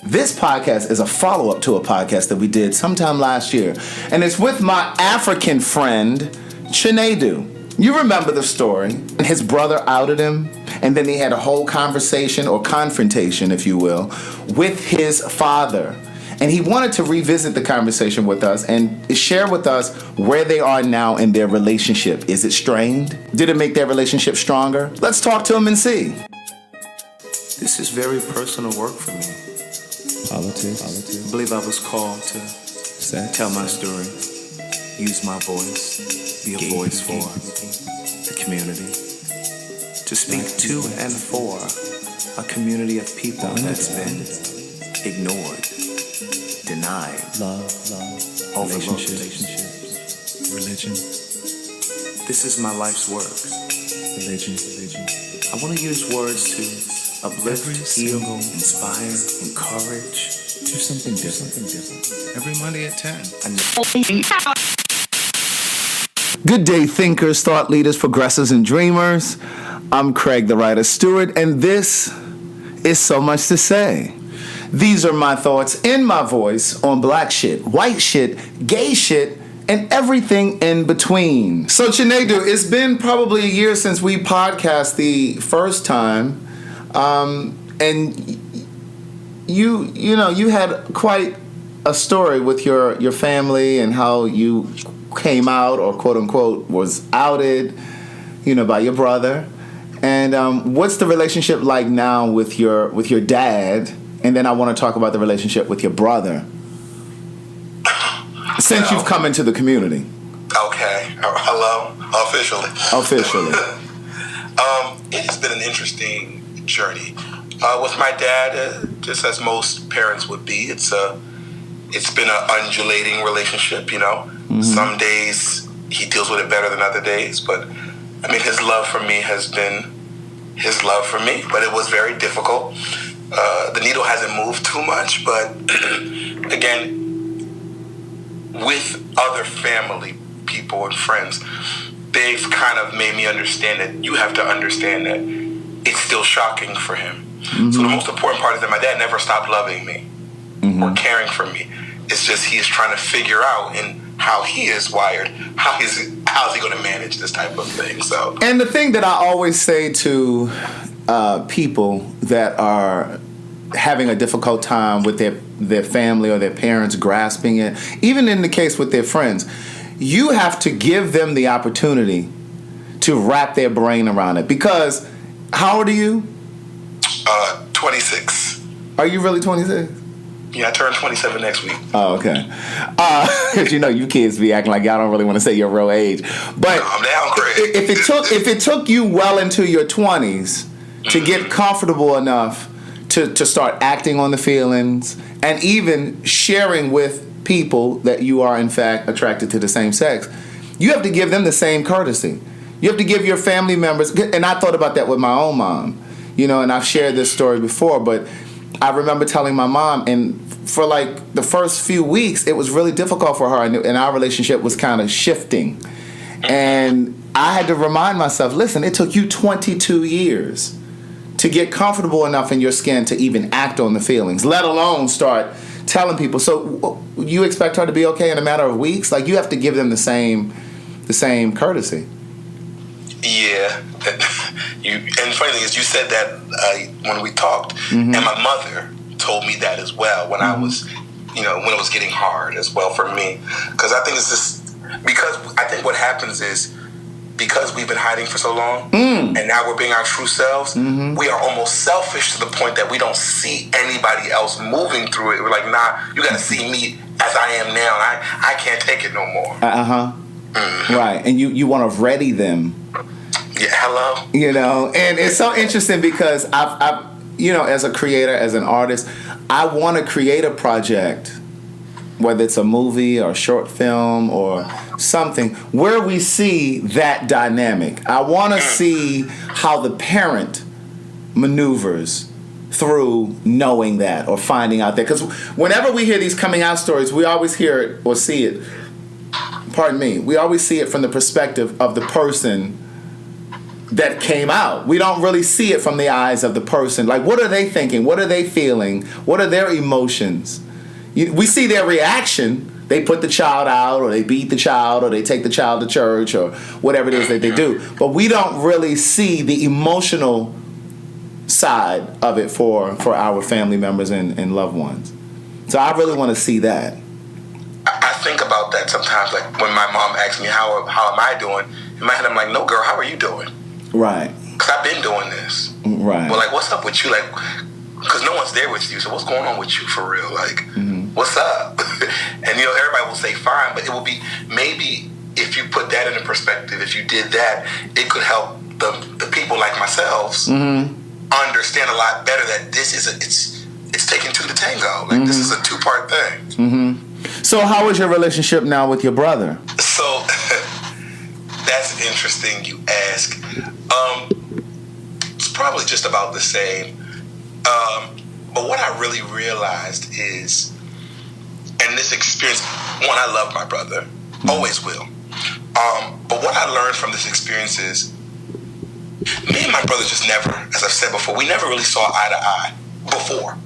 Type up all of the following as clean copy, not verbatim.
This podcast is a follow-up to a podcast that we did sometime last year. And it's with my African friend, Chinedu. You remember the story. His brother outed him, and then he had a whole conversation, or confrontation, if you will, with his father. And he wanted to revisit the conversation with us and share with us where they are now in their relationship. Is it strained? Did it make their relationship stronger? Let's talk to him and see. This is very personal work for me. Politics. I believe I was called to tell my story, use my voice, be a voice for the community, to speak to and for a community of people that's been ignored, denied, love, overlooked. relationships, religion. This is my life's work. Religion. I want to use words to uplift, heal, inspire, encourage. Do something different. Every Monday at 10. Good day, thinkers, thought leaders, progressives, and dreamers. I'm Craig, the writer Stewart, and this is So Much to Say. These are my thoughts in my voice on black shit, white shit, gay shit, and everything in between. So, Chinedu, it's been probably a year since we podcast the first time. And you had quite a story with your family and how you came out, or quote unquote was outed, by your brother. And what's the relationship like now with your dad? And then I want to talk about the relationship with your brother since you've come into the community. Okay. Hello. Officially. It has been an interesting journey with my dad, just as most parents would be. It's been an undulating relationship. Mm-hmm. Some days he deals with it better than other days, but I mean, his love for me has been his love for me, but it was very difficult. The needle hasn't moved too much, but again, with other family people and friends, they've kind of made me understand that you have to understand that it's still shocking for him. Mm-hmm. So the most important part is that my dad never stopped loving me or caring for me. It's just he's trying to figure out in how he is wired, how's he going to manage this type of thing. So, and the thing that I always say to people that are having a difficult time with their family or their parents grasping it, even in the case with their friends, you have to give them the opportunity to wrap their brain around it. Because how old are you? 26. Are you really 26? Yeah, I turn 27 next week. Oh, okay. Because you kids be acting like y'all don't really want to say your real age. But no, I'm down, Craig. If it took you well into your 20s to get comfortable enough to start acting on the feelings and even sharing with people that you are in fact attracted to the same sex, you have to give them the same courtesy. You have to give your family members, and I thought about that with my own mom, and I've shared this story before, but I remember telling my mom, and for like the first few weeks, it was really difficult for her, and our relationship was kind of shifting. And I had to remind myself, listen, it took you 22 years to get comfortable enough in your skin to even act on the feelings, let alone start telling people. So you expect her to be okay in a matter of weeks? Like, you have to give them the same courtesy. Yeah. And the funny thing is, you said that when we talked, and my mother told me that as well when I was, when it was getting hard as well for me. Because I think it's just, because I think what happens is, because we've been hiding for so long, and now we're being our true selves, we are almost selfish to the point that we don't see anybody else moving through it. We're like, nah, you got to see me as I am now. I can't take it no more. Right, and you want to ready them. Yeah, hello. And it's so interesting because I've as a creator, as an artist, I want to create a project, whether it's a movie or a short film or something, where we see that dynamic. I want to see how the parent maneuvers through knowing that or finding out that. Because whenever we hear these coming out stories, we always hear it or see it, we always see it from the perspective of the person that came out. We don't really see it from the eyes of the person. Like, what are they thinking? What are they feeling? What are their emotions? We see their reaction. They put the child out, or they beat the child, or they take the child to church, or whatever it is that they do. But we don't really see the emotional side of it for our family members and loved ones. So I really want to see that. I think about that sometimes, like when my mom asks me, how am I doing? In my head, I'm like, no, girl, how are you doing? Right. Because I've been doing this. Right. Well, like, what's up with you? Like, because no one's there with you. So what's going on with you for real? Like, what's up? And, everybody will say fine, but it will be, maybe if you put that into perspective, if you did that, it could help the people like myself understand a lot better that this is it's taking two to tango. Like, this is a two-part thing. So how is your relationship now with your brother? So that's interesting you ask. It's probably just about the same. But what I really realized is, and this experience, one, I love my brother, always will. But what I learned from this experience is, me and my brother just never, as I've said before, we never really saw eye to eye before.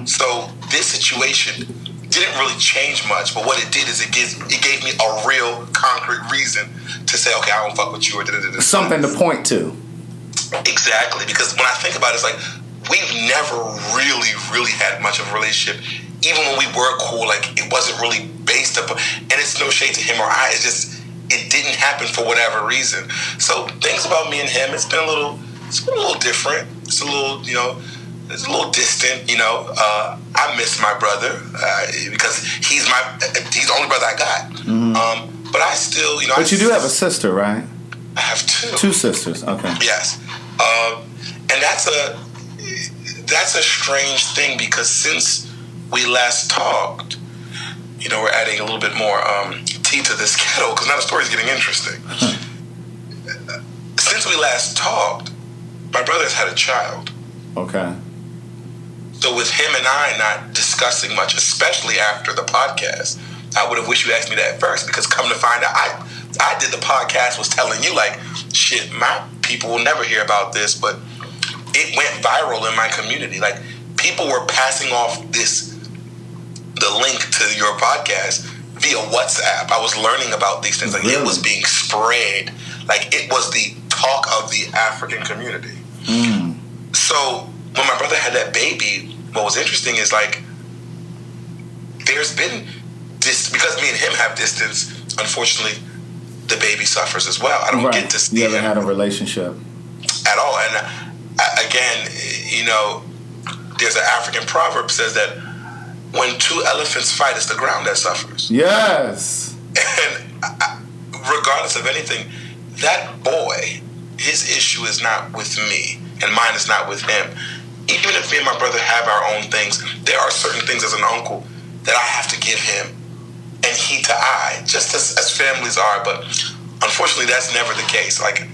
So this situation didn't really change much, but what it did is it gave me a real concrete reason to say, okay, I don't fuck with you, or da-da-da-da. Something to point to. Exactly, because when I think about it, it's like, we've never really had much of a relationship. Even when we were cool, like, it wasn't really based upon, and it's no shade to him or I, it's just, it didn't happen for whatever reason. So things about me and him, it's been a little different. It's a little, it's a little distant, I miss my brother because he's the only brother I got. But I still, But you do have a sister, right? I have two. Two sisters, okay. Yes. And that's a strange thing, because since we last talked, we're adding a little bit more tea to this kettle, because now the story's getting interesting. Since we last talked, my brother's had a child. Okay. So with him and I not discussing much, especially after the podcast, I would have wished you asked me that first, because come to find out, I did the podcast, was telling you, like, shit, my people will never hear about this, but it went viral in my community. Like, people were passing off the link to your podcast via WhatsApp. I was learning about these things. Like, It was being spread. Like, it was the talk of the African community. So when my brother had that baby, what was interesting is, like, there's been this, because me and him have distance, unfortunately, the baby suffers as well. I don't get to see him. You haven't had a relationship at all. And again, there's an African proverb says that when two elephants fight, it's the ground that suffers. Yes. And regardless of anything, that boy, his issue is not with me, and mine is not with him. Even if me and my brother have our own things, there are certain things as an uncle that I have to give him, and he to I, just as families are. But unfortunately, that's never the case. Like,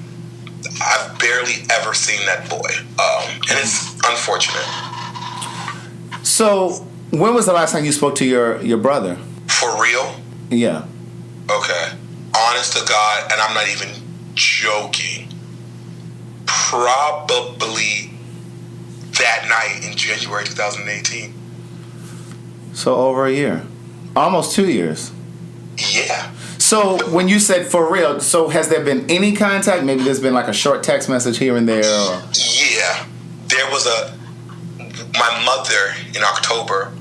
I've barely ever seen that boy, and it's unfortunate. So, when was the last time you spoke to your brother? For real? Yeah. Okay. Honest to God, and I'm not even joking, probably that night in January 2018. So over a year. Almost 2 years. Yeah. So when you said for real, so has there been any contact? Maybe there's been like a short text message here and there? Or? Yeah. There was my mother in October,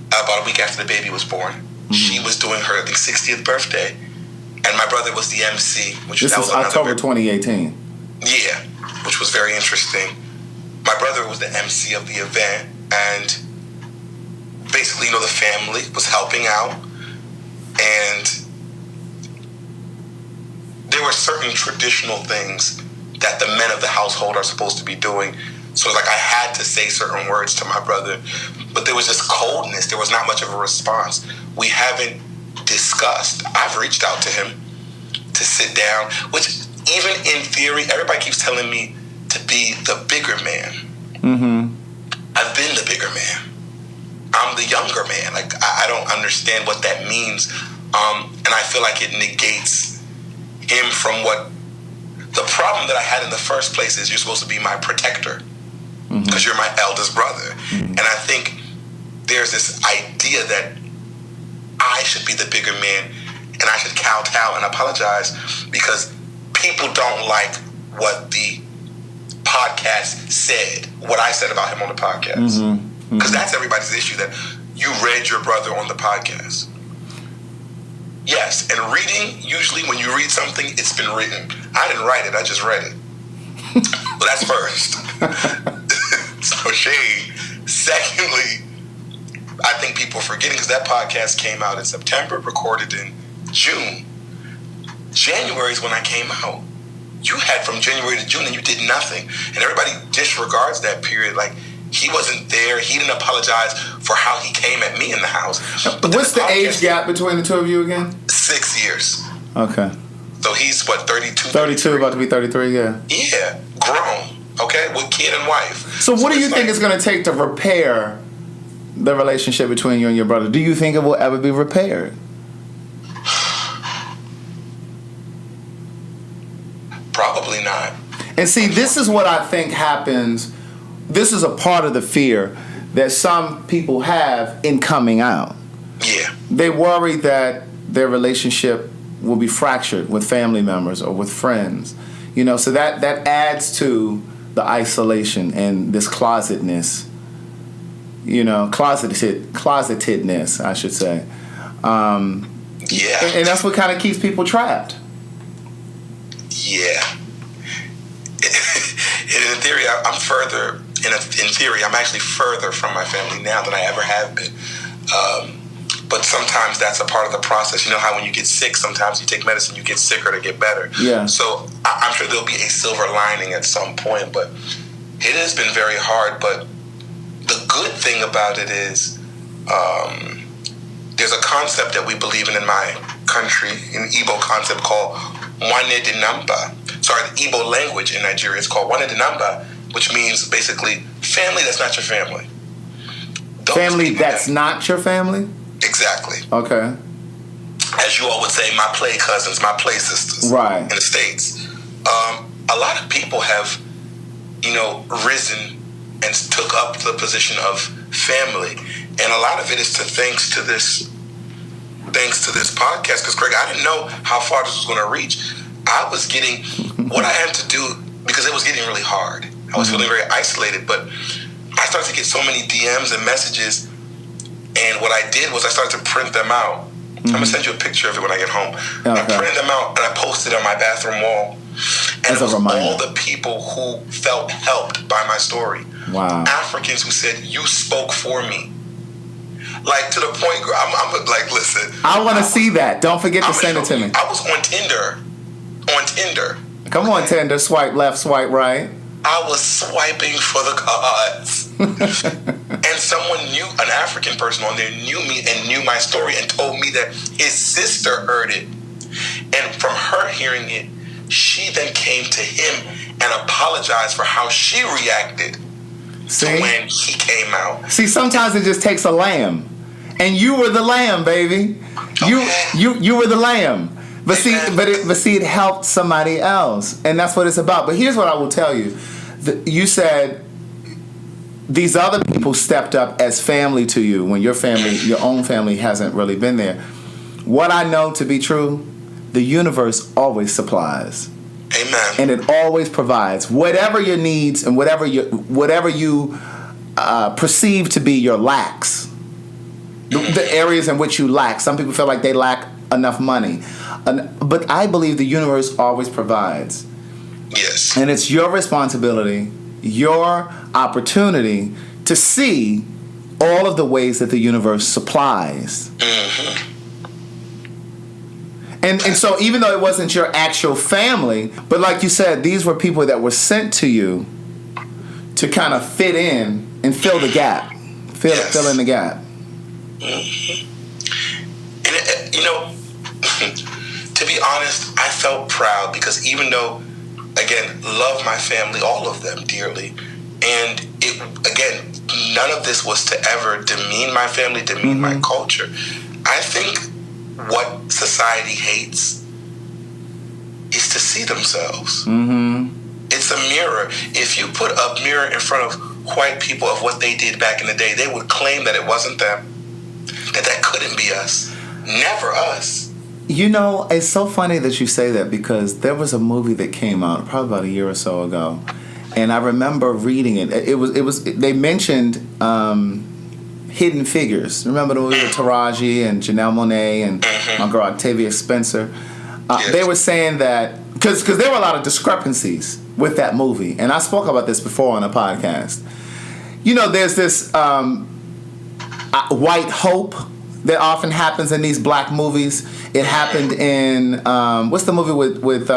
about a week after the baby was born, she was doing her, I think, 60th birthday, and my brother was the MC. This was October 2018. Yeah, which was very interesting. My brother was the MC of the event, and basically, the family was helping out, and there were certain traditional things that the men of the household are supposed to be doing. So, like, I had to say certain words to my brother, but there was just coldness. There was not much of a response. We haven't discussed. I've reached out to him to sit down, which even in theory, everybody keeps telling me to be the bigger man. I've been the bigger man. I'm the younger man. Like, I don't understand what that means. And I feel like it negates him from what The problem that I had in the first place is you're supposed to be my protector because you're my eldest brother. And I think there's this idea that I should be the bigger man and I should kowtow and apologize because people don't like what the podcast said, what I said about him on the podcast. Because that's everybody's issue, that you read your brother on the podcast. Yes, and reading, usually when you read something, it's been written. I didn't write it, I just read it. Well, that's first. So shade. Secondly, I think people are forgetting because that podcast came out in September, recorded in June. January is when I came out. You had from January to June and you did nothing. And everybody disregards that period. Like, he wasn't there. He didn't apologize for how he came at me in the house. But what's the age gap between the two of you again? 6 years. Okay. So he's, 32? 32, about to be 33, yeah. Yeah, grown, okay, with kid and wife. So what do you think it's going to take to repair the relationship between you and your brother? Do you think it will ever be repaired? Probably not. And see, this is what I think happens. This is a part of the fear that some people have in coming out. Yeah. They worry that their relationship will be fractured with family members or with friends. You know, so that adds to the isolation and this closetedness. You know, closetedness, I should say. Yeah. And that's what kind of keeps people trapped. Yeah. In theory, I'm further. In theory, I'm actually further from my family now than I ever have been. But sometimes that's a part of the process. You know how when you get sick, sometimes you take medicine, you get sicker to get better. Yeah. So I'm sure there'll be a silver lining at some point, but it has been very hard. But the good thing about it is there's a concept that we believe in my country, an Igbo concept called Nwanne Dị Namba. Sorry, the Igbo language in Nigeria is called Nwanne Dị Namba, which means basically family that's not your family. Family that's not your family? Exactly. Okay. As you all would say, my play cousins, my play sisters. Right. In the States. A lot of people have, risen and took up the position of family. And a lot of it is thanks to this podcast. Because, Craig, I didn't know how far this was going to reach. I was getting what I had to do because it was getting really hard. I was feeling very isolated, but I started to get so many DMs and messages, and what I did was I started to print them out. I'm going to send you a picture of it when I get home. Okay. I printed them out, and I posted it on my bathroom wall. And it was all the people who felt helped by my story. Wow. Africans who said, you spoke for me. Like, to the point, I'm like, listen. I want to see that. Don't forget to send it to me. I was on Tinder. Come on, Tinder. Swipe left, swipe right. I was swiping for the gods. And someone an African person on there knew me and knew my story and told me that his sister heard it. And from her hearing it, she then came to him and apologized for how she reacted to when he came out. See, sometimes it just takes a lamb. And you were the lamb, baby. Okay. You were the lamb. But see, it helped somebody else. And that's what it's about. But here's what I will tell you. You said these other people stepped up as family to you when your own family hasn't really been there. What I know to be true, the universe always supplies. Amen. And it always provides whatever your needs and whatever you perceive to be your lacks. The areas in which you lack. Some people feel like they lack enough money. But I believe the universe always provides. Yes. And it's your responsibility, your opportunity to see all of the ways that the universe supplies. Mm-hmm. And so even though it wasn't your actual family, but like you said, these were people that were sent to you to kind of fit in and fill the gap. Fill in the gap. Mm-hmm. And, to be honest, I felt proud because even though, again, love my family, all of them dearly, and none of this was to ever demean my family, demean my culture. I think what society hates is to see themselves. Mm-hmm. It's a mirror. If you put a mirror in front of white people of what they did back in the day, they would claim that it wasn't them, that couldn't be us, never us. You know, it's so funny that you say that, because there was a movie that came out probably about a year or so ago, and I remember reading it. It was they mentioned Hidden Figures. Remember the movie with Taraji and Janelle Monáe and my girl Octavia Spencer? Yes. They were saying that because there were a lot of discrepancies with that movie, and I spoke about this before on a podcast. You know, there's this white hope that often happens in these black movies. It happened in what's the movie with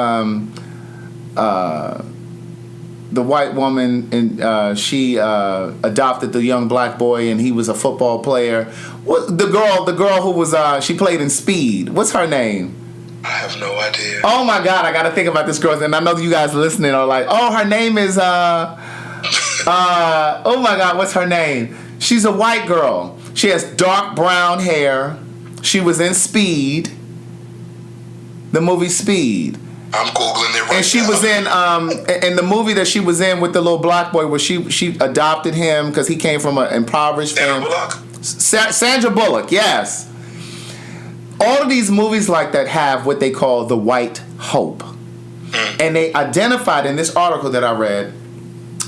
the white woman, and she adopted the young black boy, and he was a football player. What the girl who was she played in Speed? What's her name? I have no idea. Oh my God, I gotta think about this girl, and I know you guys listening are like, oh, her name is oh my God, what's her name? She's a white girl. She has dark brown hair. She was in Speed, the movie Speed. I'm Googling it right now. And she was in the movie that she was in with the little black boy, where she adopted him because he came from an impoverished family. Sandra Bullock, yes. All of these movies like that have what they call the white hope. And they identified in this article that I read,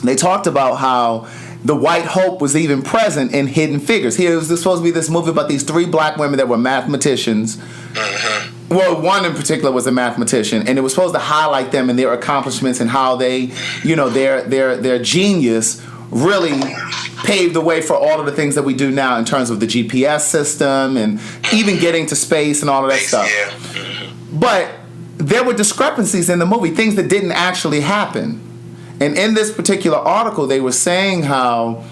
they talked about how the white hope was even present in Hidden Figures. Here was supposed to be this movie about these three black women that were mathematicians. Well, one in particular was a mathematician, and it was supposed to highlight them and their accomplishments and how they, you know, their genius really paved the way for all of the things that we do now in terms of the GPS system and even getting to space and all of that stuff. Yeah. But there were discrepancies in the movie, things that didn't actually happen. And in this particular article, they were saying how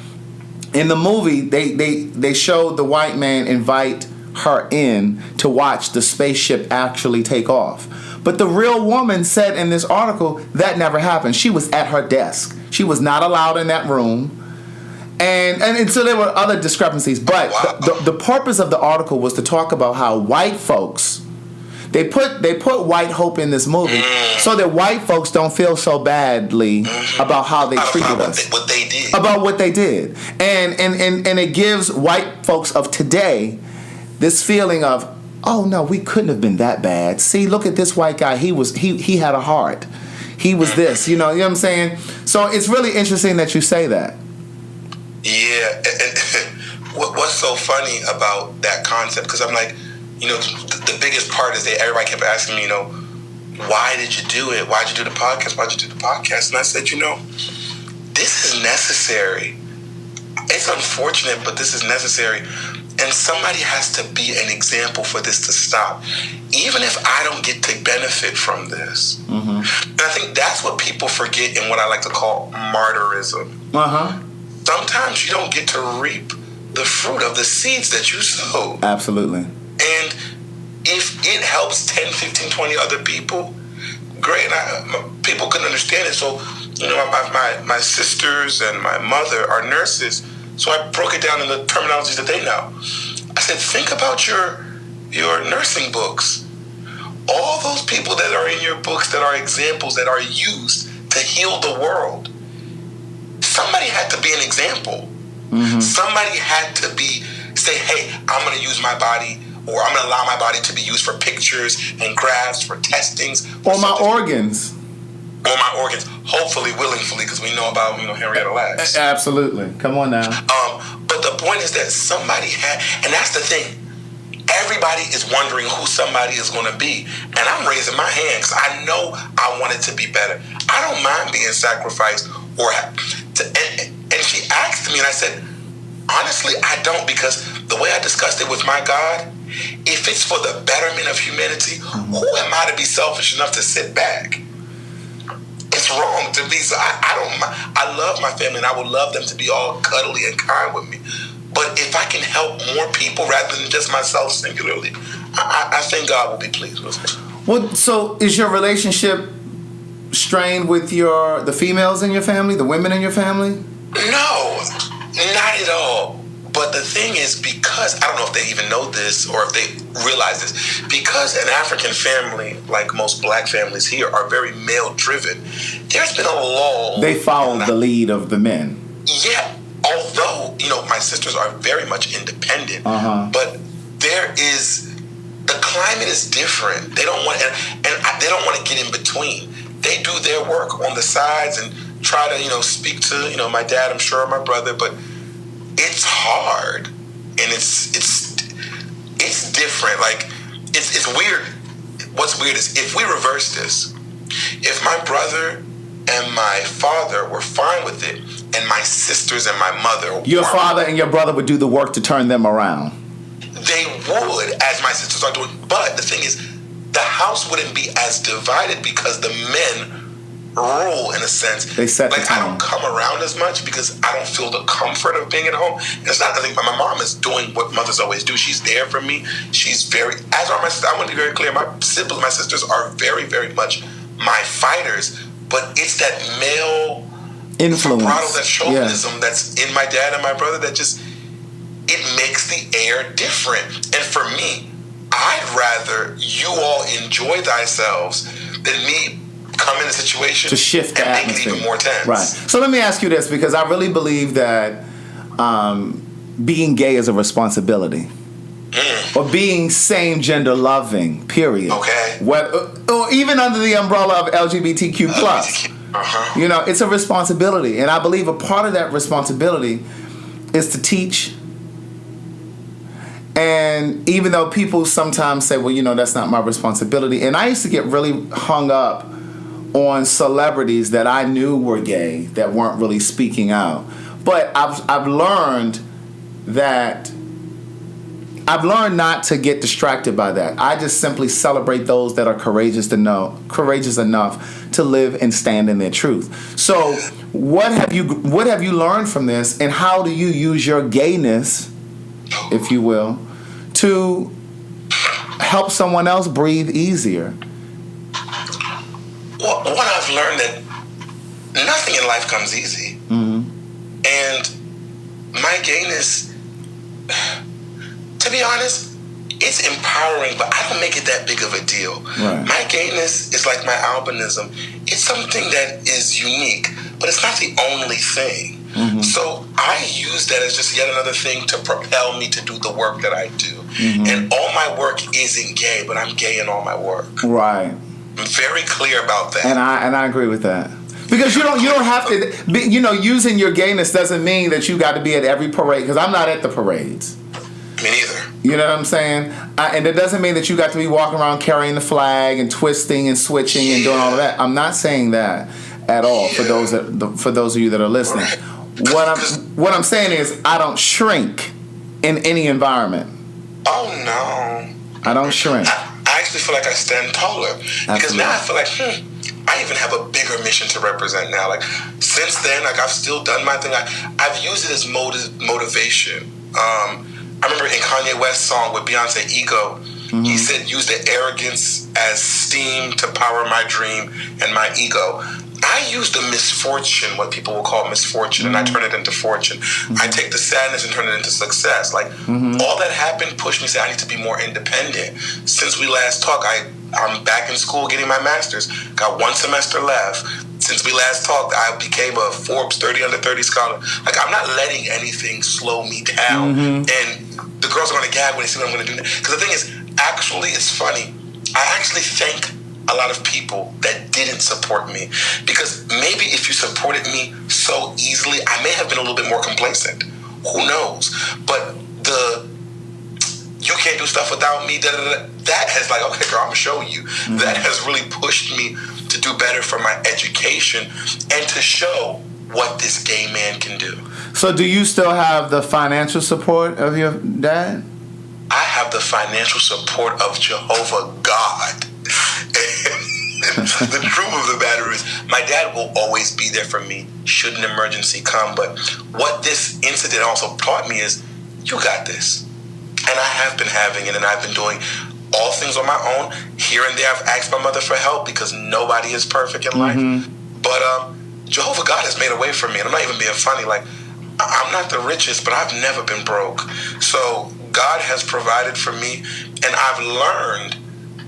in the movie they showed the white man invite her in to watch the spaceship actually take off. But the real woman said in this article that never happened. She was at her desk. She was not allowed in that room. And so there were other discrepancies. But the purpose of the article was to talk about how white folks, they put white hope in this movie so that white folks don't feel so badly about how they treated us. About what they did. And it gives white folks of today this feeling of, oh no, we couldn't have been that bad. See, look at this white guy. He had a heart. He was this, you know what I'm saying? So it's really interesting that you say that. Yeah, and what's so funny about that concept, because I'm like, you know, the biggest part is that everybody kept asking me, you know, why did you do it? Why did you do the podcast? Why did you do the podcast? And I said, you know, this is necessary. It's unfortunate, but this is necessary. And somebody has to be an example for this to stop, even if I don't get to benefit from this. And I think that's what people forget in what I like to call martyrism. Sometimes you don't get to reap the fruit of the seeds that you sowed. Absolutely. And if it helps 10, 15, 20 other people, great. People couldn't understand it. So, you know, my sisters and my mother are nurses. So I broke it down in the terminologies that they know. I said, think about your nursing books. All those people that are in your books that are examples that are used to heal the world. Somebody had to be an example. Somebody had to say, hey, I'm going to use my body, or I'm going to allow my body to be used for pictures and graphs, for testings. Or my organs. Or my organs, hopefully, willingly, because we know about, you know, Henrietta Lacks. Absolutely. Come on now. But the point is that somebody had, and that's the thing. Everybody is wondering who somebody is going to be. And I'm raising my hand because I know I want it to be better. I don't mind being sacrificed. And she asked me, and I said, honestly, I don't, because the way I discussed it with my God, if it's for the betterment of humanity, who am I to be selfish enough to sit back? It's wrong to be. So I love my family, and I would love them to be all cuddly and kind with me. But if I can help more people rather than just myself singularly, I think God will be pleased with me. Well, so is your relationship strained with the females in your family, the women in your family? No, not at all. But the thing is, because, I don't know if they even know this or if they realize this, because an African family, like most black families here, are very male-driven, there's been a lull. They follow the lead of the men. Yeah, although, my sisters are very much independent, but there is, the climate is different. They don't want, and they don't want to get in between. They do their work on the sides and try to, speak to, my dad, I'm sure, my brother, but it's hard, and it's different. Like, it's weird. What's weird is if we reverse this, if my brother and my father were fine with it, and my sisters and my mother, your father and your brother would do the work to turn them around. They would, as my sisters are doing. But the thing is, the house wouldn't be as divided because the men rule, in a sense. They set the tone. I don't come around as much because I don't feel the comfort of being at home. And it's not, I think my mom is doing what mothers always do. She's there for me. She's very, as are my sisters. I want to be very clear. My siblings, my sisters are very, very much my fighters. But it's that male influence, vibrato, that chauvinism that's in my dad and my brother that just, it makes the air different. And for me, I'd rather you all enjoy thyself than me come in a situation to shift the and atmosphere. Make it even more tense. Right. So let me ask you this, because I really believe that being gay is a responsibility. Or being same gender loving, period. Okay. Or even under the umbrella of LGBTQ plus. It's a responsibility. And I believe a part of that responsibility is to teach. And even though people sometimes say, well, that's not my responsibility. And I used to get really hung up on celebrities that I knew were gay that weren't really speaking out. But I've learned not to get distracted by that. I just simply celebrate those that are courageous enough to live and stand in their truth. So what have you learned from this, and how do you use your gayness, if you will, to help someone else breathe easier? Well, one, I've learned that nothing in life comes easy. And my gayness, to be honest, it's empowering, but I don't make it that big of a deal. Right. My gayness is like my albinism. It's something that is unique, but it's not the only thing. So I use that as just yet another thing to propel me to do the work that I do. And all my work isn't gay, but I'm gay in all my work. Right. I'm very clear about that. And I agree with that. Because you don't have to be, using your gayness doesn't mean that you got to be at every parade, because I'm not at the parades. Me neither. You know what I'm saying? And it doesn't mean that you got to be walking around carrying the flag and twisting and switching and doing all of that. I'm not saying that at all for those of you that are listening. Right. What I'm saying is I don't shrink in any environment. Oh no. I don't shrink. I actually feel like I stand taller. Because now I feel like I even have a bigger mission to represent now. Like, since then, like, I've still done my thing. I've used it as motivation. I remember in Kanye West's song with Beyonce, Ego, he said, use the arrogance as steam to power my dream and my ego. I use the misfortune, what people will call misfortune, and I turn it into fortune. I take the sadness and turn it into success. Like, all that happened pushed me to say I need to be more independent. Since we last talked, I'm back in school getting my master's. Got 1 semester left. Since we last talked, I became a Forbes 30 under 30 scholar. Like, I'm not letting anything slow me down. And the girls are going to gag when they see what I'm going to do. Because the thing is, actually, it's funny. I actually thank a lot of people that didn't support me, because maybe if you supported me so easily, I may have been a little bit more complacent. Who knows? But you can't do stuff without me, that has, like, okay, girl, I'm gonna show you. That has really pushed me to do better for my education and to show what this gay man can do. So do you still have the financial support of your dad? I have the financial support of Jehovah God. The truth of the matter is, my dad will always be there for me should an emergency come. But what this incident also taught me is, you got this. And I have been having it, and I've been doing all things on my own. Here and there, I've asked my mother for help, because nobody is perfect in life. But Jehovah God has made a way for me. And I'm not even being funny. Like, I'm not the richest, but I've never been broke. So God has provided for me, and I've learned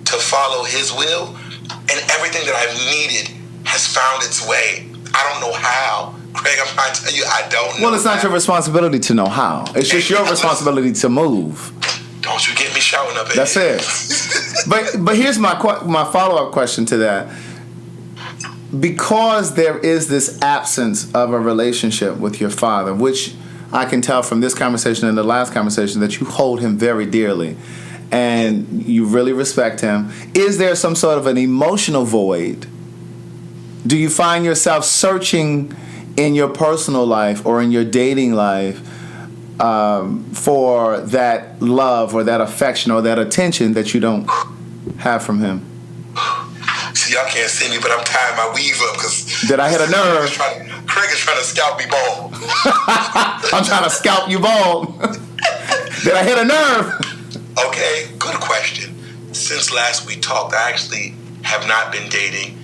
to follow His will, and everything that I've needed has found its way. I don't know how. Craig, I'm trying to tell you, I don't know. Well, it's not your responsibility to know how. It's just your responsibility to move. Don't you get me shouting up at That's it. But here's my follow-up question to that. Because there is this absence of a relationship with your father, which I can tell from this conversation and the last conversation that you hold him very dearly and you really respect him, is there some sort of an emotional void? Do you find yourself searching in your personal life or in your dating life for that love or that affection or that attention that you don't have from him? See, y'all can't see me, but I'm tying my weave up because... Did I hit a nerve? Craig is trying to scalp me bald. I'm trying to scalp you bald. Did I hit a nerve? Okay, good question. Since last we talked, I actually have not been dating,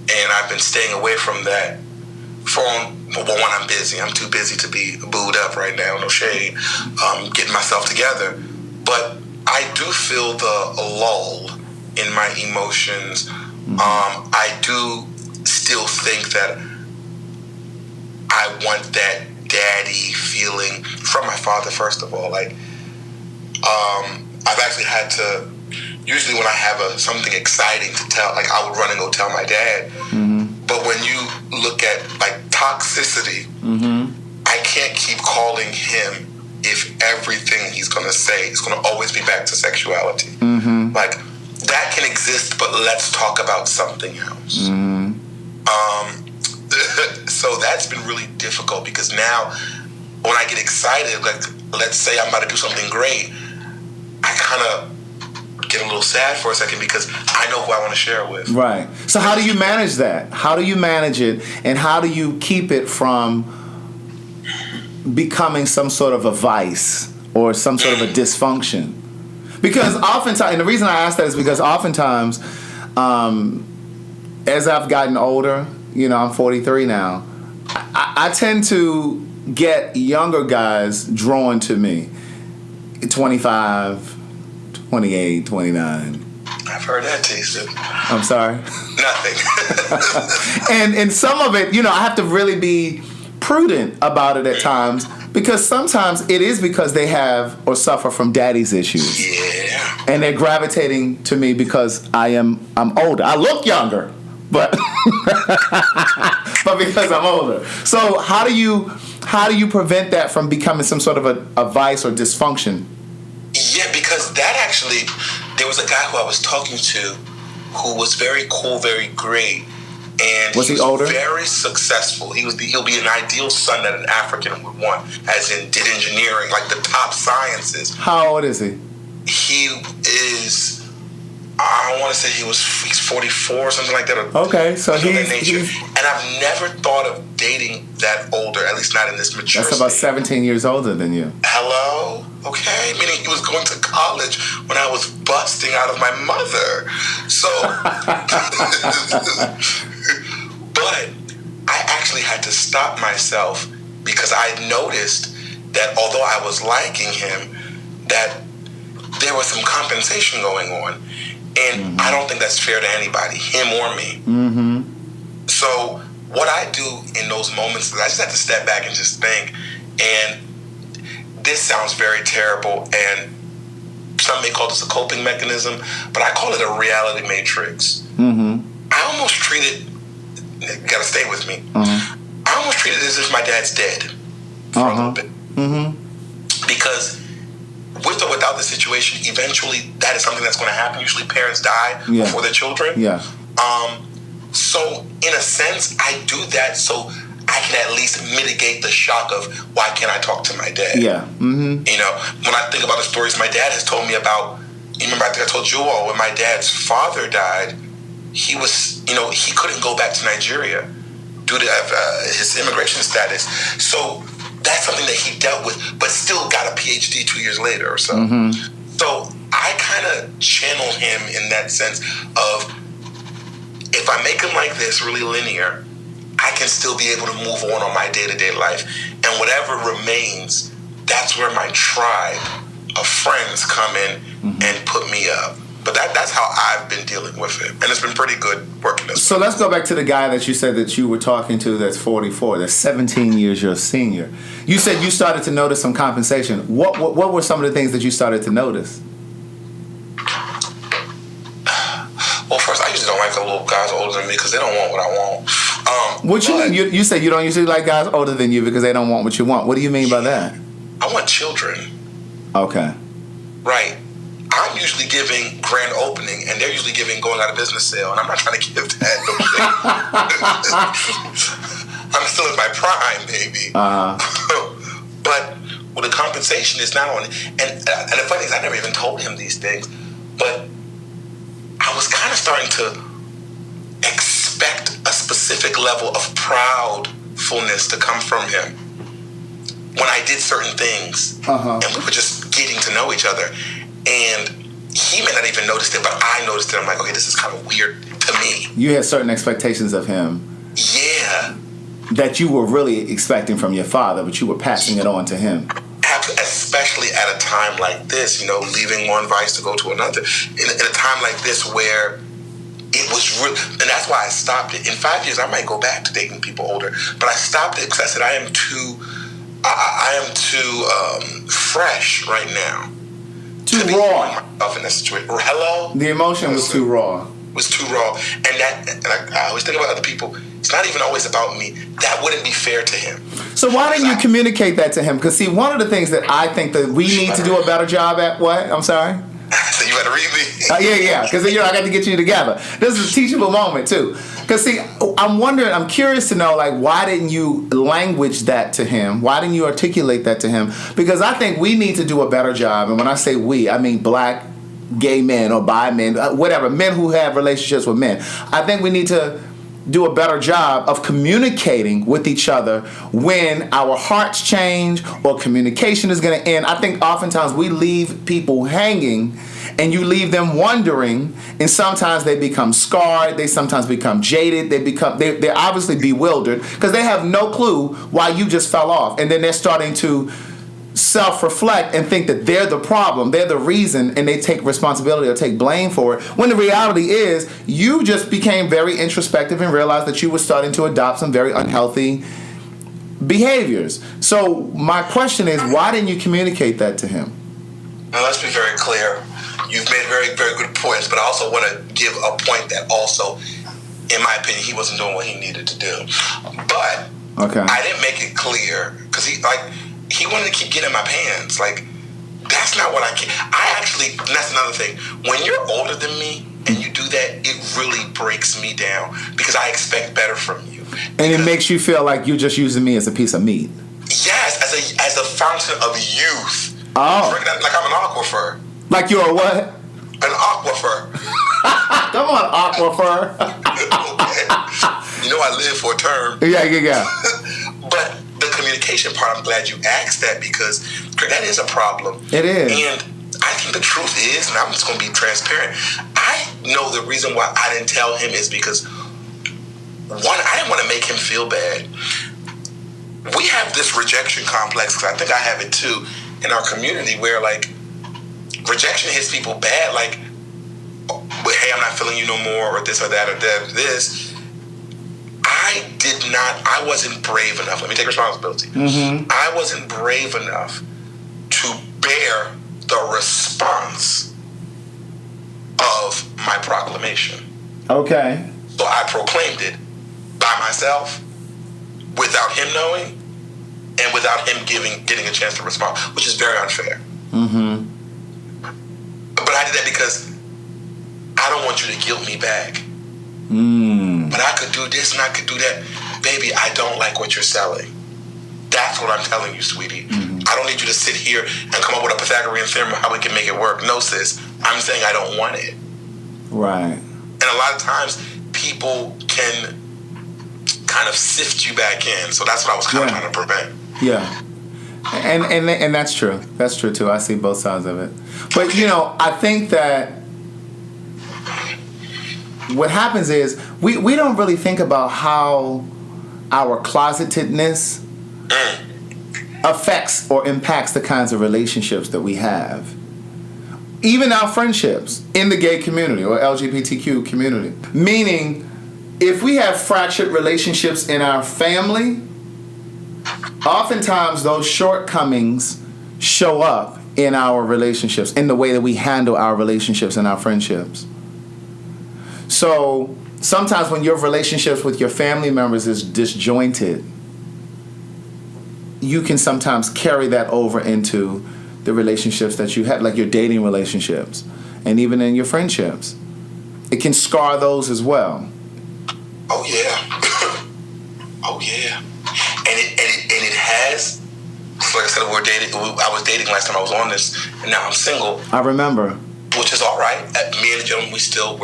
and I've been staying away from that. One, I'm busy. I'm too busy to be booed up right now, no shade, getting myself together. But I do feel the lull in my emotions. I do still think that I want that daddy feeling from my father, first of all. Like, I've actually had to, usually when I have something exciting to tell, like I would run and go tell my dad. But when you look at like toxicity, I can't keep calling him if everything he's going to say is going to always be back to sexuality. Like, that can exist, but let's talk about something else. So that's been really difficult because now when I get excited, like let's say I'm about to do something great, I kind of get a little sad for a second because I know who I want to share it with. Right. So how do you manage that? How do you manage it, and how do you keep it from becoming some sort of a vice or some sort of a dysfunction? Because oftentimes, and the reason I ask that is because oftentimes, as I've gotten older, you know, I'm 43 now, I tend to get younger guys drawn to me. 25, 28, 29. I've heard that tasted. I'm sorry? Nothing. and some of it, you know, I have to really be prudent about it at times, because sometimes it is because they have or suffer from daddy's issues. Yeah. And they're gravitating to me because I'm older. I look younger, but but because I'm older. So how do you prevent that from becoming some sort of a vice or dysfunction? Yeah, because that actually, there was a guy who I was talking to who was very cool, very great. And was he older? Very successful. He'll be an ideal son that an African would want, as in did engineering, like the top sciences. How old is he? He is, I want to say he's 44 or something like that. Okay, so he's... And I've never thought of dating that older, at least not in this mature That's about state. 17 years older than you. Hello? Okay, meaning he was going to college when I was busting out of my mother. So, but I actually had to stop myself because I noticed that although I was liking him, that there was some compensation going on. And I don't think that's fair to anybody, him or me. So what I do in those moments is I just have to step back and just think. And this sounds very terrible, and some may call this a coping mechanism, but I call it a reality matrix. I almost treat it, you gotta stay with me, I almost treat it as if my dad's dead for a little bit. Because with or without the situation, eventually that is something that's going to happen. Usually parents die before their children. So in a sense, I do that so I can at least mitigate the shock of why can't I talk to my dad? You know, when I think about the stories my dad has told me about, you remember I think I told you all when my dad's father died, he was, you know, he couldn't go back to Nigeria due to his immigration status. So that's something that he dealt with, but still got a PhD 2 years later or so. So I kind of channel him in that sense of, if I make him like this, really linear, I can still be able to move on my day-to-day life. And whatever remains, that's where my tribe of friends come in and put me up. But that's how I've been dealing with it. And it's been pretty good working this way. So let's go back to the guy that you said that you were talking to that's 44, that's 17 years your senior. You said you started to notice some compensation. What were some of the things that you started to notice? Well, first, I usually don't like the little guys older than me because they don't want what I want. What you mean? You said you don't usually like guys older than you because they don't want what you want. What do you mean by that? I want children. Okay. Right. I'm usually giving grand opening, and they're usually giving going out of business sale, and I'm not trying to give that. I'm still in my prime, baby. But the compensation is not on. And the funny thing is, I never even told him these things, but I was kind of starting to expect a specific level of proudfulness to come from him when I did certain things, and we were just getting to know each other. And he may not even notice it, but I noticed it. I'm like, okay, this is kind of weird to me. You had certain expectations of him. Yeah. That you were really expecting from your father, but you were passing it on to him. Especially at a time like this, leaving one vice to go to another. In a time like this where it was real, and that's why I stopped it. In 5 years, I might go back to dating people older, but I stopped it because I said I am too fresh right now. Too raw. In that situation. Hello? The emotion was too raw. Was too raw. And I always think about other people. It's not even always about me. That wouldn't be fair to him. So why didn't you communicate that to him? Because, see, one of the things that I think that we need to do a better job at, what? I'm sorry? So you better read me. Yeah. Because, I got to get you together. This is a teachable moment, too. Because, see, I'm curious to know, why didn't you language that to him? Why didn't you articulate that to him? Because I think we need to do a better job. And when I say we, I mean black, gay men or bi men, whatever, men who have relationships with men. I think we need to do a better job of communicating with each other when our hearts change or communication is going to end. I think oftentimes we leave people hanging and you leave them wondering, and sometimes they become scarred, they sometimes become jaded, they're obviously bewildered because they have no clue why you just fell off, and then they're starting to self-reflect and think that they're the problem, they're the reason, and they take responsibility or take blame for it, when the reality is you just became very introspective and realized that you were starting to adopt some very unhealthy behaviors. So my question is, why didn't you communicate that to him? Now, let's be very clear. You've made very, very good points, but I also want to give a point that also, in my opinion, he wasn't doing what he needed to do. But I didn't make it clear because he wanted to keep getting in my pants. That's not what that's another thing. When you're older than me and you do that, it really breaks me down because I expect better from you. And it makes you feel like you're just using me as a piece of meat. Yes, as a fountain of youth. Oh. Like I'm an aquifer. Like you're a what? An aquifer. Come on, aquifer. Okay. I live for a term. Yeah. But the communication part, I'm glad you asked that because that is a problem. It is. And I think the truth is, and I'm just going to be transparent, I know the reason why I didn't tell him is because, one, I didn't want to make him feel bad. We have this rejection complex, because I think I have it too, in our community where, rejection hits people bad, hey, I'm not feeling you no more, or this or that or this. I wasn't brave enough. Let me take responsibility. Mm-hmm. I wasn't brave enough to bear the response of my proclamation. Okay. So I proclaimed it by myself, without him knowing, and without him getting a chance to respond, which is very unfair. Mm-hmm. But I did that because I don't want you to guilt me back. But I could do this and I could do that. Baby, I don't like what you're selling. That's what I'm telling you, sweetie. Mm-hmm. I don't need you to sit here and come up with a Pythagorean theorem of how we can make it work. No, sis. I'm saying I don't want it. Right. And a lot of times, people can kind of sift you back in. So that's what I was kind of trying to prevent. Yeah. And that's true. That's true, too. I see both sides of it. But, I think that what happens is we don't really think about how our closetedness affects or impacts the kinds of relationships that we have. Even our friendships in the gay community or LGBTQ community. Meaning, if we have fractured relationships in our family, oftentimes those shortcomings show up in our relationships, in the way that we handle our relationships and our friendships. So sometimes when your relationships with your family members is disjointed, you can sometimes carry that over into the relationships that you have, like your dating relationships, and even in your friendships. It can scar those as well. Oh yeah. Oh yeah. And it has. So like I said, I was dating last time I was on this, and now I'm single. I remember. Which is all right. Me and the gentleman, we're still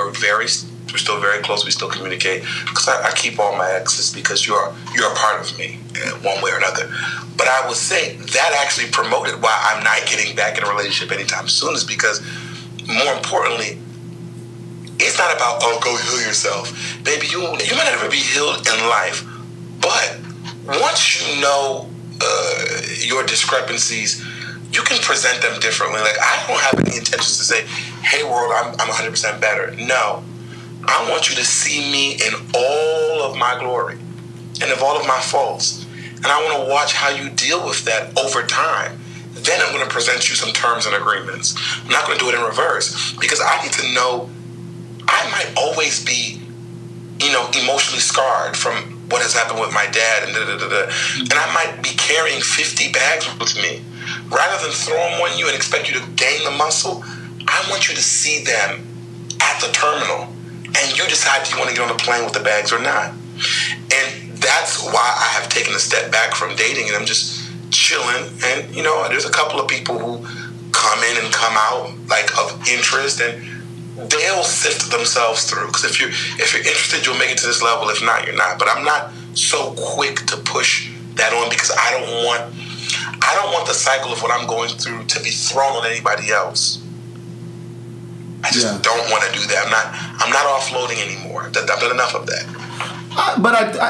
very close. We still communicate because I keep all my exes because you're a part of me one way or another. But I would say that actually promoted why I'm not getting back in a relationship anytime soon, is because, more importantly, it's not about, oh, go heal yourself. Baby, you might not ever be healed in life, but once you know your discrepancies, you can present them differently. Like, I don't have any intentions to say, hey, world, I'm 100% better. No. I want you to see me in all of my glory and of all of my faults. And I want to watch how you deal with that over time. Then I'm going to present you some terms and agreements. I'm not going to do it in reverse, because I need to know I might always be, emotionally scarred from what has happened with my dad and and I might be carrying 50 bags with me. Rather than throw them on you and expect you to gain the muscle, I want you to see them at the terminal, and you decide do you want to get on the plane with the bags or not. And that's why I have taken a step back from dating, and I'm just chilling. And there's a couple of people who come in and come out like of interest, and they'll sift themselves through. Because if you're interested, you'll make it to this level. If not, you're not. But I'm not so quick to push that on, because I don't want the cycle of what I'm going through to be thrown on anybody else. I just don't want to do that. I'm not offloading anymore. I've done enough of that.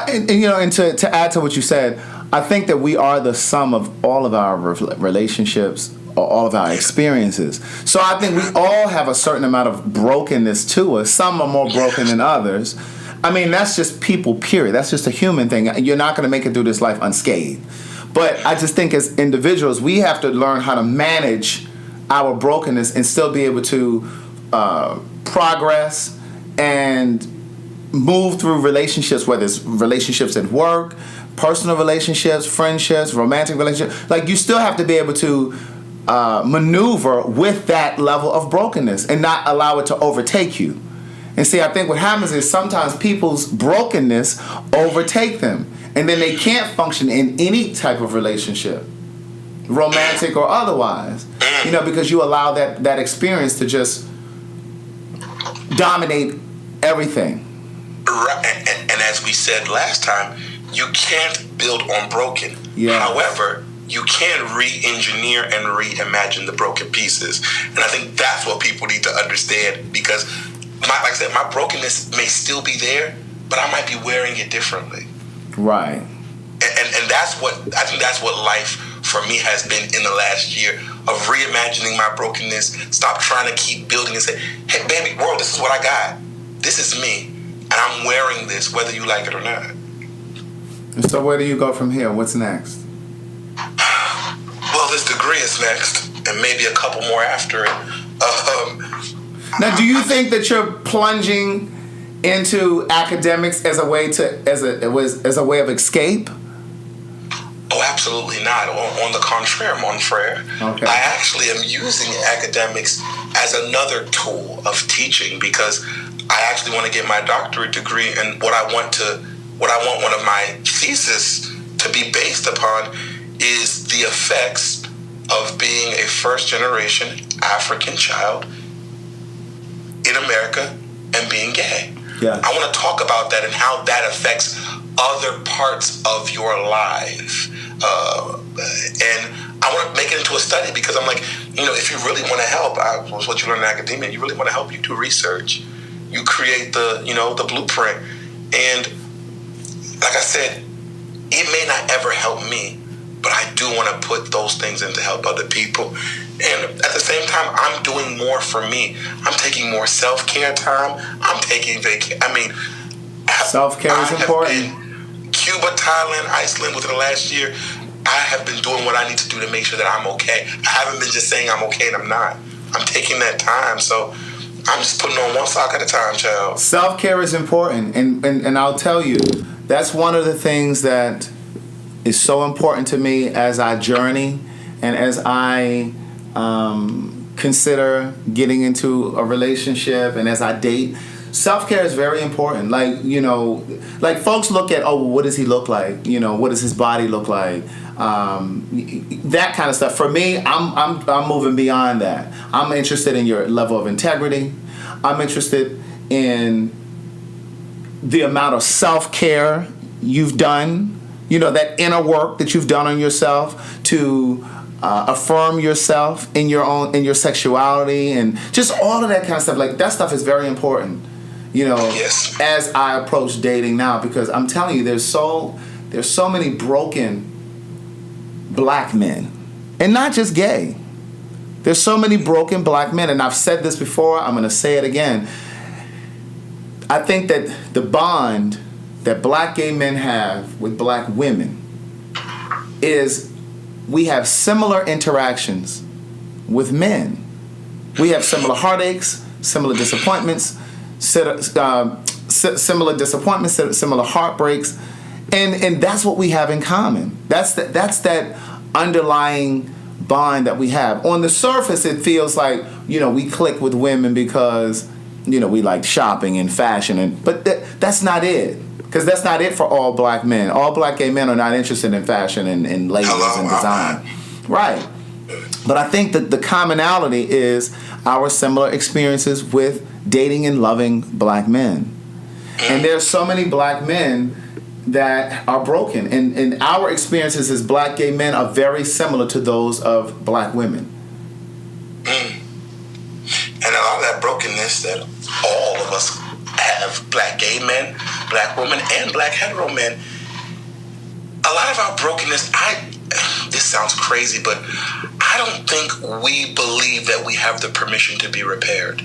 And to add to what you said, I think that we are the sum of all of our relationships, or all of our experiences. So I think we all have a certain amount of brokenness to us. Some are more broken than others. I mean, that's just people, period. That's just a human thing. You're not going to make it through this life unscathed. But I just think as individuals, we have to learn how to manage our brokenness and still be able to progress and move through relationships, whether it's relationships at work, personal relationships, friendships, romantic relationships. Like, you still have to be able to maneuver with that level of brokenness and not allow it to overtake you. And see, I think what happens is sometimes people's brokenness overtake them, and then they can't function in any type of relationship, romantic or otherwise, because you allow that experience to just dominate everything. Right. And as we said last time, you can't build on broken. Yeah. However, you can re-engineer and reimagine the broken pieces. And I think that's what people need to understand, because like I said, my brokenness may still be there, but I might be wearing it differently. Right. And that's what I think that's what life for me has been in the last year, of reimagining my brokenness. Stop trying to keep building and say, hey, baby, world, this is what I got. This is me. And I'm wearing this, whether you like it or not. So where do you go from here? What's next? Well, this degree is next, and maybe a couple more after it. Now, do you think that you're plunging into academics as a way of escape? Oh, absolutely not. On the contrary, mon frere. Okay. I actually am using academics as another tool of teaching, because I actually want to get my doctorate degree, and what I want one of my thesis to be based upon is the effects of being a first-generation African child in America and being gay. Yeah. I want to talk about that and how that affects other parts of your life. And I want to make it into a study, because I'm like, if you really want to help, was what you learn in academia, you really want to help, you do research. You create the blueprint. And like I said, it may not ever help me, but I do want to put those things in to help other people. And at the same time, I'm doing more for me. I'm taking more self-care time. I'm taking vacation. I mean, self-care is important. Cuba, Thailand, Iceland within the last year, I have been doing what I need to do to make sure that I'm okay. I haven't been just saying I'm okay and I'm not. I'm taking that time. So I'm just putting on one sock at a time, child. Self-care is important. And I'll tell you, that's one of the things that is so important to me as I journey and as I consider getting into a relationship and as I date. Self-care is very important. Like, like folks look at, oh, what does he look like? What does his body look like? That kind of stuff. For me, I'm moving beyond that. I'm interested in your level of integrity. I'm interested in the amount of self-care you've done. That inner work that you've done on yourself to affirm yourself in your sexuality and just all of that kind of stuff. Like, that stuff is very important. Yes. As I approach dating now, because I'm telling you, there's so many broken black men, and not just gay. There's so many broken black men, and I've said this before, I'm going to say it again. I think that the bond that black gay men have with black women is we have similar interactions with men. We have similar heartaches, similar disappointments, similar heartbreaks, and that's what we have in common. That's that underlying bond that we have. On the surface, it feels like we click with women because we like shopping and fashion, but that's not it. Because that's not it for all black men. All black gay men are not interested in fashion and labels and design. Right. But I think that the commonality is our similar experiences with dating and loving black men. And there's so many black men that are broken. And our experiences as black gay men are very similar to those of black women. And a lot of that brokenness that all of us have, black gay men, black women, and black hetero men, a lot of our brokenness, this sounds crazy, but I don't think we believe that we have the permission to be repaired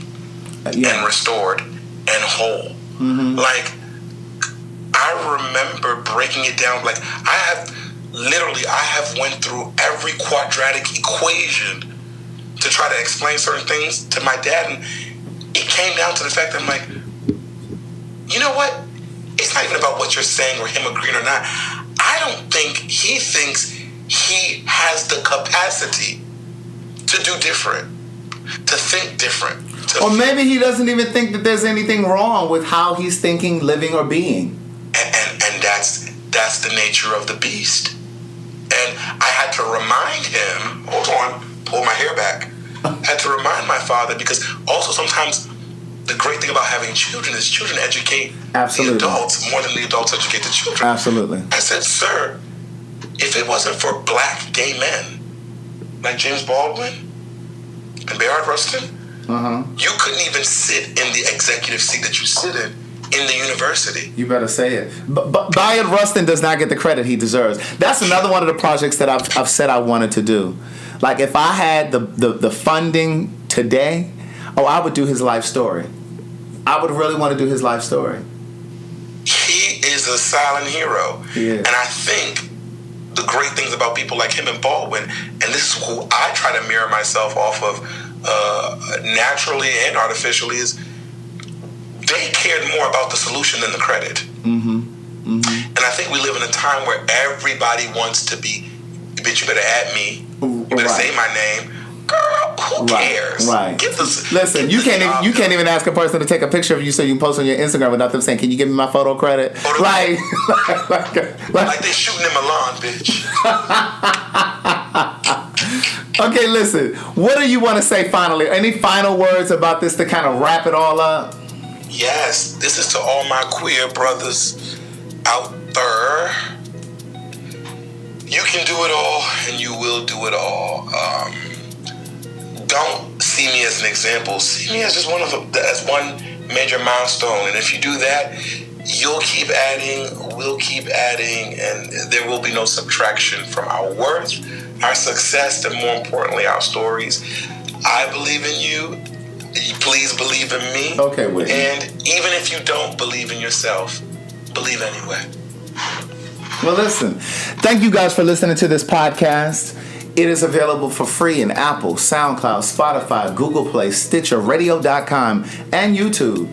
and restored and whole. Mm-hmm. Like, I remember breaking it down. Like, I have went through every quadratic equation to try to explain certain things to my dad, and it came down to the fact that I'm like, you know what? It's not even about what you're saying or him agreeing or not. I don't think he thinks he has the capacity to do different, to think different. Or maybe he doesn't even think that there's anything wrong with how he's thinking, living, or being. And that's the nature of the beast. And I had to remind him, hold on, pull my hair back. I had to remind my father, because also sometimes the great thing about having children is children educate the adults more than the adults educate the children. Absolutely. I said, sir, if it wasn't for black gay men like James Baldwin and Bayard Rustin, you couldn't even sit in the executive seat that you sit in the university. You better say it. But Bayard Rustin does not get the credit he deserves. That's another one of the projects that I've said I wanted to do. Like, if I had the funding today, I would do his life story. I would really want to do his life story. He is a silent hero. Yeah. And I think the great things about people like him and Baldwin, and this is who I try to mirror myself off of naturally and artificially, is they cared more about the solution than the credit. Mm-hmm. Mm-hmm. And I think we live in a time where everybody wants to be, bitch, you better add me. You better say my name. Girl, who cares? Right. Listen, you can't even ask a person to take a picture of you so you can post on your Instagram without them saying, "Can you give me my photo credit?" Like they shooting in Milan, bitch. Okay, listen. What do you want to say finally? Any final words about this to kind of wrap it all up? Yes, this is to all my queer brothers out there. You can do it all, and you will do it all. Don't see me as an example. See me as just one major milestone. And if you do that, You'll keep adding, we'll keep adding, and there will be no subtraction from our worth, our success, and more importantly, our stories. I believe in you. Please believe in me. Okay, wait. And even if you don't believe in yourself, believe anyway. Well, listen, thank you guys for listening to this podcast. It is available for free in Apple, SoundCloud, Spotify, Google Play, Stitcher, Radio.com, and YouTube.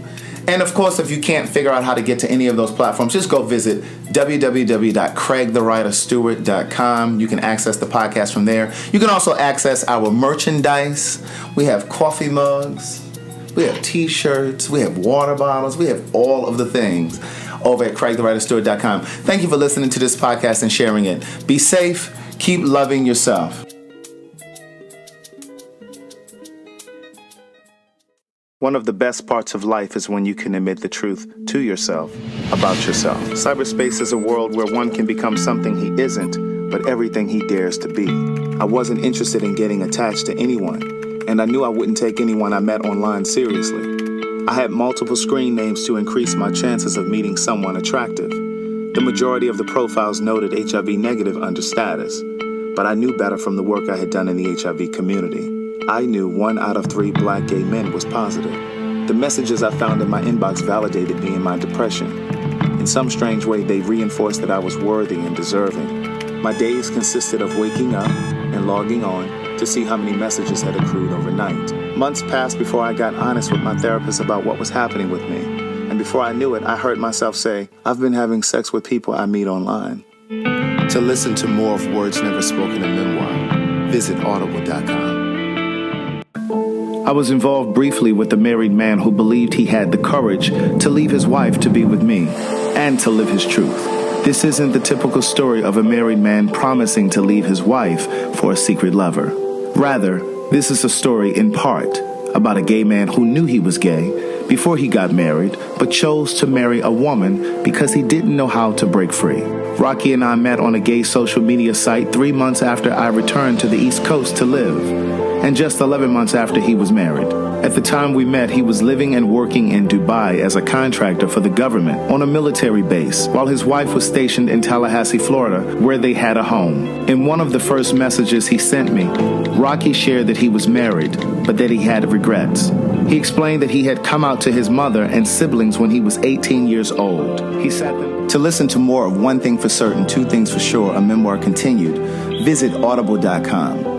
And of course, if you can't figure out how to get to any of those platforms, just go visit www.craigthewriterstewart.com. You can access the podcast from there. You can also access our merchandise. We have coffee mugs. We have t-shirts. We have water bottles. We have all of the things over at craigthewriterstewart.com. Thank you for listening to this podcast and sharing it. Be safe. Keep loving yourself. One of the best parts of life is when you can admit the truth to yourself about yourself. Cyberspace is a world where one can become something he isn't, but everything he dares to be. I wasn't interested in getting attached to anyone, and I knew I wouldn't take anyone I met online seriously. I had multiple screen names to increase my chances of meeting someone attractive. The majority of the profiles noted HIV negative under status, but I knew better from the work I had done in the HIV community. I knew 1 out of 3 black gay men was positive. The messages I found in my inbox validated me in my depression. In some strange way, they reinforced that I was worthy and deserving. My days consisted of waking up and logging on to see how many messages had accrued overnight. Months passed before I got honest with my therapist about what was happening with me. And before I knew it, I heard myself say, I've been having sex with people I meet online. To listen to more of Words Never Spoken in Memoir, visit audible.com. I was involved briefly with a married man who believed he had the courage to leave his wife to be with me and to live his truth. This isn't the typical story of a married man promising to leave his wife for a secret lover. Rather, this is a story in part about a gay man who knew he was gay before he got married, but chose to marry a woman because he didn't know how to break free. Rocky and I met on a gay social media site 3 months after I returned to the East Coast to live, and just 11 months after he was married. At the time we met, he was living and working in Dubai as a contractor for the government on a military base, while his wife was stationed in Tallahassee, Florida, where they had a home. In one of the first messages he sent me, Rocky shared that he was married, but that he had regrets. He explained that he had come out to his mother and siblings when he was 18 years old. He sat them. To listen to more of One Thing for Certain, Two Things for Sure, a memoir continued, visit audible.com.